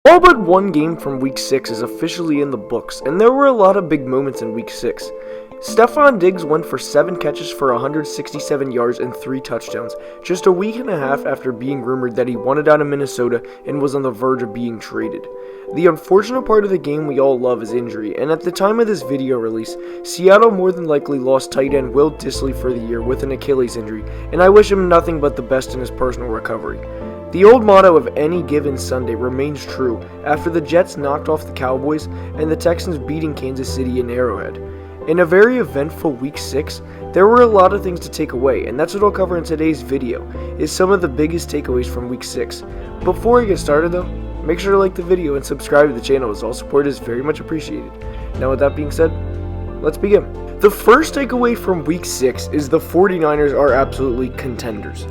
All but one game from Week 6 is officially in the books, and there were a lot of big moments in Week 6. Stefon Diggs went for 7 catches for 167 yards and 3 touchdowns, just a week and a half after being rumored that he wanted out of Minnesota and was on the verge of being traded. The unfortunate part of the game we all love is injury, and at the time of this video release, Seattle more than likely lost tight end Will Dissly for the year with an Achilles injury, and I wish him nothing but the best in his personal recovery. The old motto of any given Sunday remains true after the Jets knocked off the Cowboys and the Texans beating Kansas City in Arrowhead. In a very eventful Week 6, there were a lot of things to take away, and that's what I'll cover in today's video, is some of the biggest takeaways from Week 6. Before I get started though, make sure to like the video and subscribe to the channel as all support is very much appreciated. Now with that being said, let's begin. The first takeaway from Week 6 is the 49ers are absolutely contenders.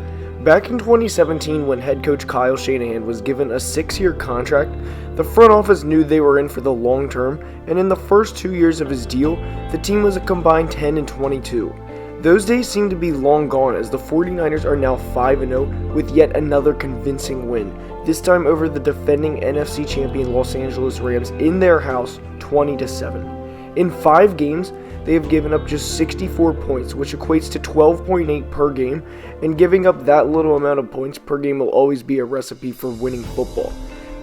Back in 2017, when head coach Kyle Shanahan was given a 6-year contract, the front office knew they were in for the long term, and in the first 2 years of his deal, the team was a combined 10-22. Those days seem to be long gone as the 49ers are now 5-0 with yet another convincing win, this time over the defending NFC champion Los Angeles Rams in their house 20-7. In 5 games, they have given up just 64 points, which equates to 12.8 per game, and giving up that little amount of points per game will always be a recipe for winning football.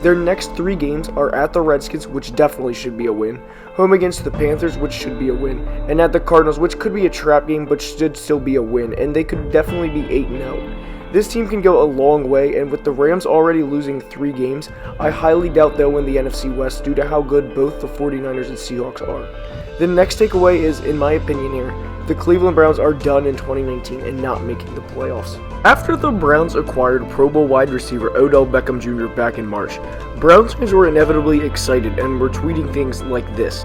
Their next 3 games are at the Redskins, which definitely should be a win, home against the Panthers, which should be a win, and at the Cardinals, which could be a trap game but should still be a win, and they could definitely be 8-0. This team can go a long way, and with the Rams already losing 3 games, I highly doubt they'll win the NFC West due to how good both the 49ers and Seahawks are. The next takeaway is, in my opinion here, the Cleveland Browns are done in 2019 and not making the playoffs. After the Browns acquired Pro Bowl wide receiver Odell Beckham Jr. back in March, Browns fans were inevitably excited and were tweeting things like this.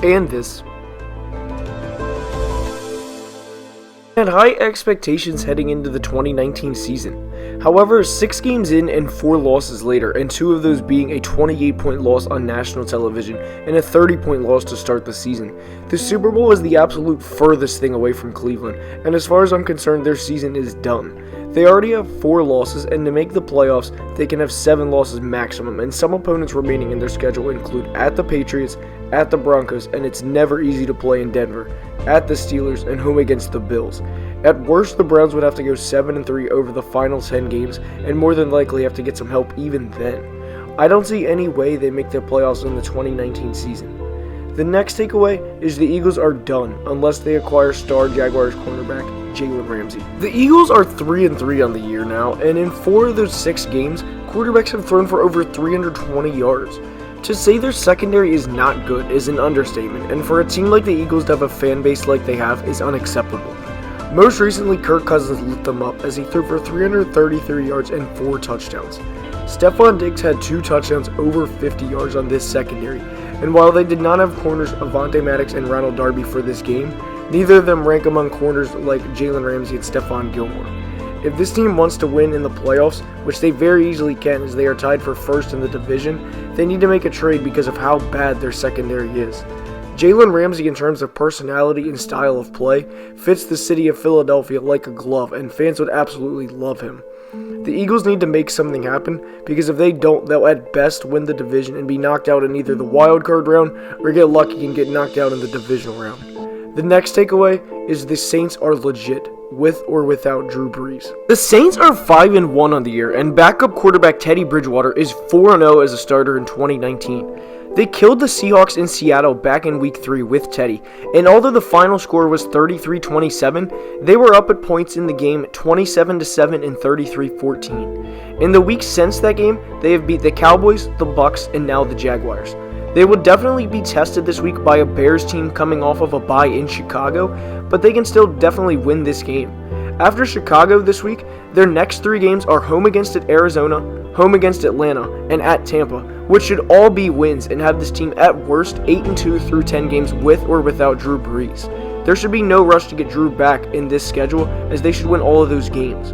And this. Had high expectations heading into the 2019 season. However, 6 games in and 4 losses later, and 2 of those being a 28-point loss on national television and a 30-point loss to start the season, the Super Bowl is the absolute furthest thing away from Cleveland, and as far as I'm concerned, their season is done. They already have 4 losses, and to make the playoffs, they can have 7 losses maximum, and some opponents remaining in their schedule include at the Patriots, at the Broncos, and it's never easy to play in Denver, at the Steelers, and home against the Bills. At worst, the Browns would have to go 7-3 over the final 10 games, and more than likely have to get some help even then. I don't see any way they make the playoffs in the 2019 season. The next takeaway is the Eagles are done, unless they acquire star Jaguars cornerback Jalen Ramsey. The Eagles are 3-3 on the year now, and in 4 of those 6 games, quarterbacks have thrown for over 320 yards. To say their secondary is not good is an understatement, and for a team like the Eagles to have a fan base like they have is unacceptable. Most recently, Kirk Cousins lit them up as he threw for 333 yards and 4 touchdowns. Stefon Diggs had 2 touchdowns over 50 yards on this secondary, and while they did not have corners Avonte Maddox and Ronald Darby for this game, neither of them rank among corners like Jalen Ramsey and Stephon Gilmore. If this team wants to win in the playoffs, which they very easily can as they are tied for first in the division, they need to make a trade because of how bad their secondary is. Jalen Ramsey, in terms of personality and style of play, fits the city of Philadelphia like a glove, and fans would absolutely love him. The Eagles need to make something happen, because if they don't, they'll at best win the division and be knocked out in either the wild card round or get lucky and get knocked out in the divisional round. The next takeaway is the Saints are legit, with or without Drew Brees. The Saints are 5-1 on the year, and backup quarterback Teddy Bridgewater is 4-0 as a starter in 2019. They killed the Seahawks in Seattle back in Week 3 with Teddy, and although the final score was 33-27, they were up at points in the game 27-7 and 33-14. In the weeks since that game, they have beat the Cowboys, the Bucks, and now the Jaguars. They will definitely be tested this week by a Bears team coming off of a bye in Chicago, but they can still definitely win this game. After Chicago this week, their next 3 games are home against Arizona, home against Atlanta, and at Tampa, which should all be wins and have this team at worst 8-2 through 10 games with or without Drew Brees. There should be no rush to get Drew back in this schedule as they should win all of those games.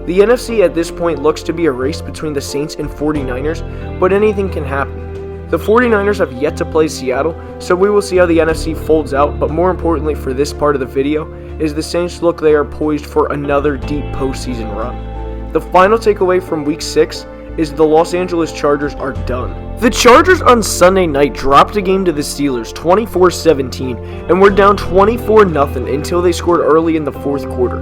The NFC at this point looks to be a race between the Saints and 49ers, but anything can happen. The 49ers have yet to play Seattle, so we will see how the NFC folds out, but more importantly for this part of the video is the Saints look they are poised for another deep postseason run. The final takeaway from Week 6 is the Los Angeles Chargers are done. The Chargers on Sunday night dropped a game to the Steelers 24-17 and were down 24-0 until they scored early in the fourth quarter.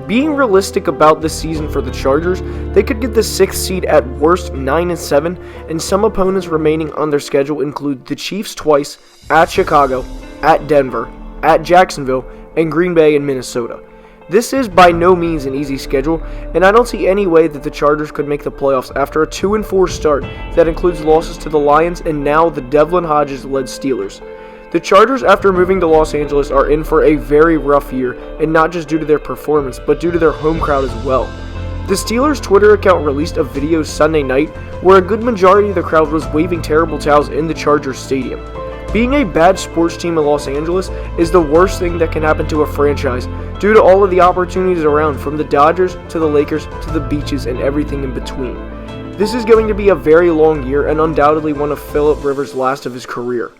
Being realistic about this season for the Chargers, they could get the 6th seed at worst 9-7, and some opponents remaining on their schedule include the Chiefs twice, at Chicago, at Denver, at Jacksonville, and Green Bay and Minnesota. This is by no means an easy schedule, and I don't see any way that the Chargers could make the playoffs after a 2-4 start that includes losses to the Lions and now the Devlin Hodges-led Steelers. The Chargers, after moving to Los Angeles, are in for a very rough year, and not just due to their performance, but due to their home crowd as well. The Steelers' Twitter account released a video Sunday night where a good majority of the crowd was waving terrible towels in the Chargers stadium. Being a bad sports team in Los Angeles is the worst thing that can happen to a franchise due to all of the opportunities around, from the Dodgers to the Lakers to the beaches and everything in between. This is going to be a very long year and undoubtedly one of Phillip Rivers' last of his career.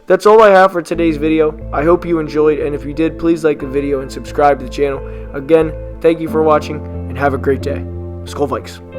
That's all I have for today's video. I hope you enjoyed, and if you did, please like the video and subscribe to the channel. Again, thank you for watching and have a great day. Skol Vikes.